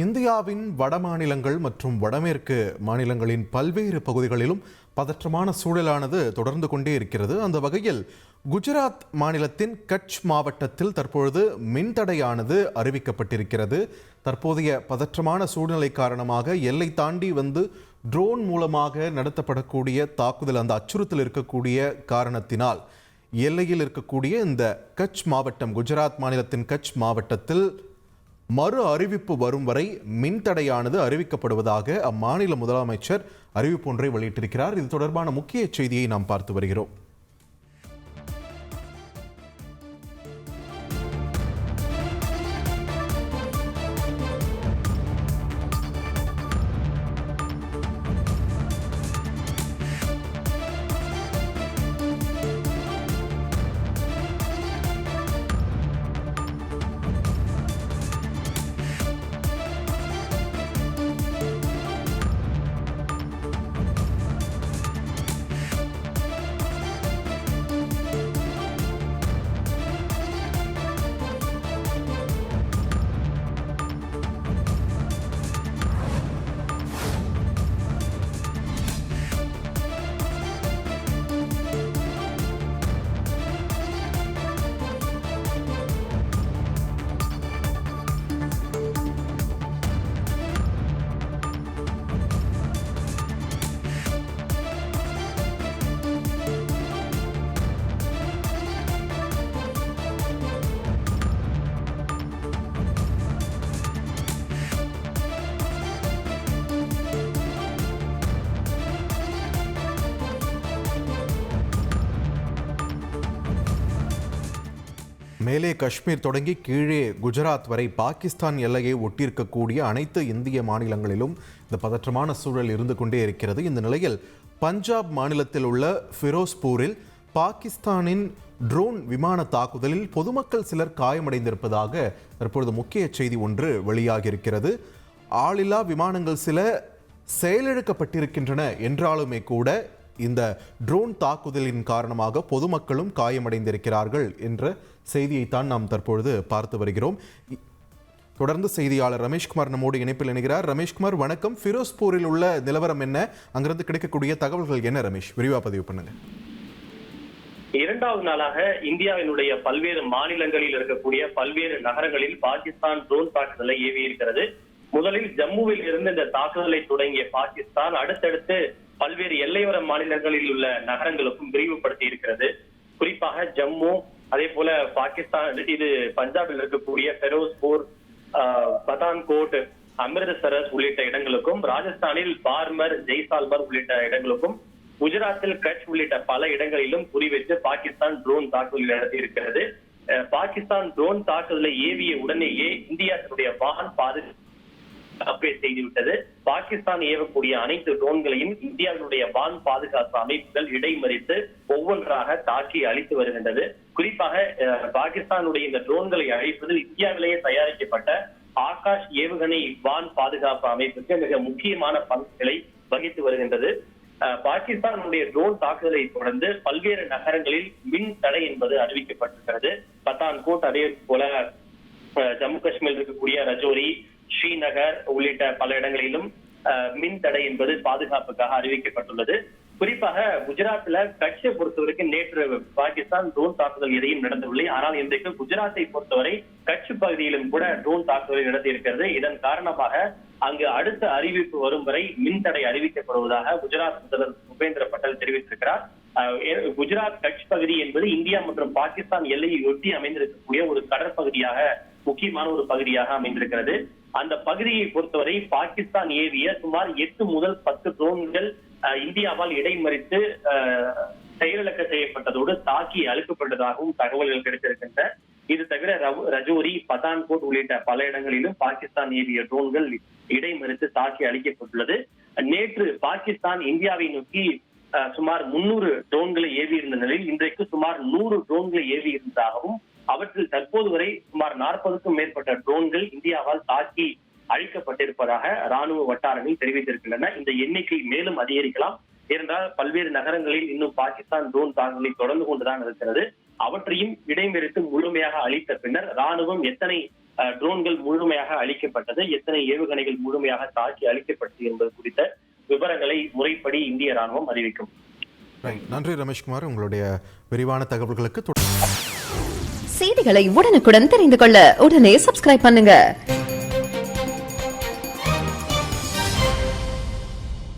இந்தியாவின் வட மாநிலங்கள் மற்றும் வடமேற்கு மாநிலங்களின் பல்வேறு பகுதிகளிலும் பதற்றமான சூழலானது தொடர்ந்து கொண்டே இருக்கிறது. அந்த வகையில் குஜராத் மாநிலத்தின் கட்ச் மாவட்டத்தில் தற்பொழுது மின்தடையானது அறிவிக்கப்பட்டிருக்கிறது. தற்போதைய பதற்றமான சூழ்நிலை காரணமாக எல்லை தாண்டி வந்து ட்ரோன் மூலமாக நடத்தப்படக்கூடிய தாக்குதல், அந்த அச்சுறுத்தல் இருக்கக்கூடிய காரணத்தினால் எல்லையில் இருக்கக்கூடிய இந்த கட்ச் மாவட்டம், குஜராத் மாநிலத்தின் கட்ச் மாவட்டத்தில் மறு அறிவிப்பு வரும் வரை மின்தடையானது அறிவிக்கப்படுவதாக அம்மாநில முதலமைச்சர் அறிவிப்பு ஒன்றை வெளியிட்டிருக்கிறார். இது தொடர்பான முக்கிய செய்தியை நாம் பார்த்து வருகிறோம். மேலே காஷ்மீர் தொடங்கி கீழே குஜராத் வரை பாகிஸ்தான் எல்லையை ஒட்டியிருக்கக்கூடிய அனைத்து இந்திய மாநிலங்களிலும் இந்த பதற்றமான சூழல் இருந்து கொண்டே இருக்கிறது. இந்த நிலையில் பஞ்சாப் மாநிலத்தில் உள்ள ஃபிரோஸ்பூரில் பாகிஸ்தானின் ட்ரோன் விமான தாக்குதலில் பொதுமக்கள் சிலர் காயமடைந்திருப்பதாக தற்பொழுது முக்கிய செய்தி ஒன்று வெளியாகியிருக்கிறது. ஆளில்லா விமானங்கள் சில செயலிழக்கப்பட்டிருக்கின்றன என்றாலுமே கூட இந்த ட்ரோன் தாக்குதலின் காரணமாக பொதுமக்களும் காயமடைந்திருக்கிறார்கள் என்ற செய்தியைத்தான் நாம் தற்பொழுது பார்த்து வருகிறோம். தொடர்ந்து செய்தியாளர் ரமேஷ்குமார் நம்மோடு இணைப்பில் இணைகிறார். ரமேஷ்குமார், வணக்கம். ஃபிரோஸ்பூரில் உள்ள நிலவரம் என்ன? அங்கிருந்து கிடைக்கக்கூடிய தகவல்கள் என்ன? ரமேஷ், விரிவா பதிவு பண்ணுங்க. இரண்டாவது நாளாக இந்தியாவினுடைய பல்வேறு மாநிலங்களில் இருக்கக்கூடிய பல்வேறு நகரங்களில் பாகிஸ்தான் ட்ரோன் தாக்குதலை ஏவி இருக்கிறது. முதலில் ஜம்முவில் இருந்து இந்த தாக்குதலை தொடங்கிய பாகிஸ்தான் அடுத்தடுத்து பல்வேறு எல்லையோர மாநிலங்களில் உள்ள நகரங்களுக்கும் விரிவுபடுத்தி இருக்கிறது. குறிப்பாக ஜம்மு, அதே போல பாகிஸ்தான் இது பஞ்சாபில் இருக்கக்கூடிய ஃபெரோஸ்பூர், பதான்கோட், அமிர்தசரஸ் உள்ளிட்ட இடங்களுக்கும், ராஜஸ்தானில் பார்மர், ஜெய்சால்மர் உள்ளிட்ட இடங்களுக்கும், குஜராத்தில் கட்ச் உள்ளிட்ட பல இடங்களிலும் குறிவைத்து பாகிஸ்தான் ட்ரோன் தாக்குதல் நடத்தி இருக்கிறது. பாகிஸ்தான் ட்ரோன் தாக்குதலை ஏவிய உடனேயே இந்தியா தன்னுடைய வான் பாதுகாப்பு அப்டேட் செய்துவிட்டது. பாகிஸ்தான் ஏவக்கூடிய அனைத்து ட்ரோன்களையும் இந்தியாவினுடைய வான் பாதுகாப்பு அமைப்புகள் இடைமறித்து ஒவ்வொன்றாக தாக்கி அழித்து வருகின்றது. குறிப்பாக பாகிஸ்தானுடைய இந்த ட்ரோன்களை அழிப்பதில் இந்தியாவிலேயே தயாரிக்கப்பட்ட ஆகாஷ் ஏவுகணை வான் பாதுகாப்பு அமைப்புக்கு மிக முக்கியமான பங்குகளை வகித்து வருகின்றது. பாகிஸ்தானுடைய ட்ரோன் தாக்குதலை தொடர்ந்து பல்வேறு நகரங்களில் மின் தடை என்பது அறிவிக்கப்பட்டிருக்கிறது. பத்தான்கோட், அதே போல ஜம்மு காஷ்மீரில் இருக்கக்கூடிய ரஜோரி, ஸ்ரீநகர் உள்ளிட்ட பல இடங்களிலும் மின் தடை என்பது பாதுகாப்புக்காக அறிவிக்கப்பட்டுள்ளது. குறிப்பாக குஜராத்ல கட்சியை பொறுத்தவரைக்கும் நேற்று பாகிஸ்தான் ட்ரோன் தாக்குதல் எதையும் நடந்தவில்லை. ஆனால் இன்றைக்கு குஜராத்தை பொறுத்தவரை கட்சி பகுதியிலும் கூட ட்ரோன் தாக்குதலை நடத்தி இருக்கிறது. இதன் காரணமாக அங்கு அடுத்த அறிவிப்பு வரும் வரை மின் தடை அறிவிக்கப்படுவதாக குஜராத் முதல்வர் பூபேந்திர பட்டேல் தெரிவித்திருக்கிறார். குஜராத் கட்ச் பகுதி என்பது இந்தியா மற்றும் பாகிஸ்தான் எல்லையை ஒட்டி அமைந்திருக்கக்கூடிய ஒரு கடற்பகுதியாக, முக்கியமான ஒரு பகுதியாக அமைந்திருக்கிறது. அந்த பகுதியை பொறுத்தவரை பாகிஸ்தான் ஏவிய சுமார் 8 முதல் 10 ட்ரோன்கள் இந்தியாவால் இடைமறித்து செயலிழக்க செய்யப்பட்டதோடு தாக்கி அழிக்கப்பட்டதாகவும் தகவல்கள் கிடைத்திருக்கின்றன. இது தவிர ரஜோரி, பதான்கோட் உள்ளிட்ட பல இடங்களிலும் பாகிஸ்தான் ஏவிய ட்ரோன்கள் இடைமறித்து தாக்கி அழிக்கப்பட்டுள்ளது. நேற்று பாகிஸ்தான் இந்தியாவை நோக்கி சுமார் 300 ட்ரோன்களை ஏவி இருந்த நிலையில் இன்றைக்கு சுமார் 100 ட்ரோன்களை ஏவி இருந்ததாகவும், அவற்றில் தற்போது வரை சுமார் 40க்கும் மேற்பட்ட ட்ரோன்கள் இந்தியாவால் தாக்கி அழிக்கப்பட்டிருப்பதாக ராணுவ வட்டாரங்கள் தெரிவித்திருக்கின்றன. இந்த எண்ணிக்கை மேலும் அதிகரிக்கலாம். ஏனென்றால் பல்வேறு நகரங்களில் இன்னும் பாகிஸ்தான் ட்ரோன் தாக்குதலை தொடர்ந்து கொண்டுதான் இருக்கிறது. அவற்றையும் இடைமறித்து முழுமையாக அழித்த பின்னர் ராணுவம் எத்தனை ட்ரோன்கள் முழுமையாக அழிக்கப்பட்டது, எத்தனை ஏவுகணைகள் முழுமையாக தாக்கி அழிக்கப்பட்டது என்பது குறித்த விவரங்களை முறைப்படி இந்திய ராணுவம் அறிவிக்கும். நன்றி ரமேஷ்குமார், உங்களுடைய விரிவான தகவல்களுக்கு. செய்திகளை உடனுக்குடன் தெரிந்து கொள்ள உடனே சப்ஸ்கிரைப் பண்ணுங்க.